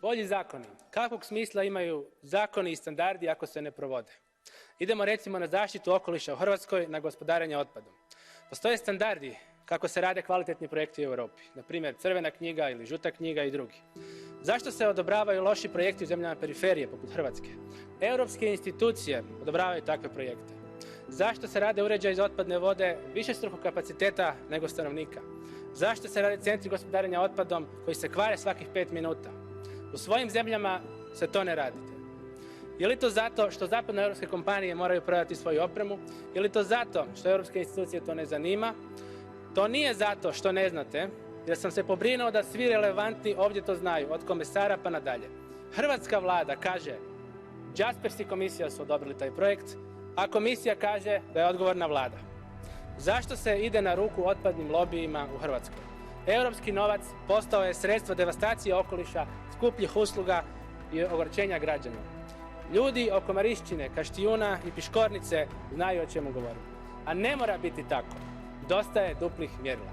Bolji zakoni. Kakvog smisla imaju zakoni i standardi ako se ne provode? Idemo recimo na zaštitu okoliša u Hrvatskoj, na gospodarenje otpadom. Postoje standardi kako se rade kvalitetni projekti u Europi, na primjer crvena knjiga ili žuta knjiga i drugi. Zašto se odobravaju loši projekti u zemljama periferije poput Hrvatske? Europske institucije odobravaju takve projekte. Zašto se rade uređaji za otpadne vode višestrukog kapaciteta nego stanovnika? Zašto se rade centri gospodarenja otpadom koji se kvare svakih 5 minuta? U svojim zemljama se to ne radite. Je li to zato što zapadnoeuropske kompanije moraju prodati svoju opremu? Je li to zato što europske institucije to ne zanima? To nije zato što ne znate, jer sam se pobrinuo da svi relevantni ovdje to znaju, od komesara pa nadalje. Hrvatska vlada kaže Jaspers i komisija su odobrili taj projekt, a komisija kaže da je odgovorna vlada. Zašto se ide na ruku otpadnim lobijima u Hrvatskoj? Europski novac postao je sredstvo devastacije okoliša, skupljih usluga i ogorčenja građana. Ljudi oko Marišćine, Kaštijuna i Piškornice znaju o čemu govorim. A ne mora biti tako. Dosta je duplih mjerila.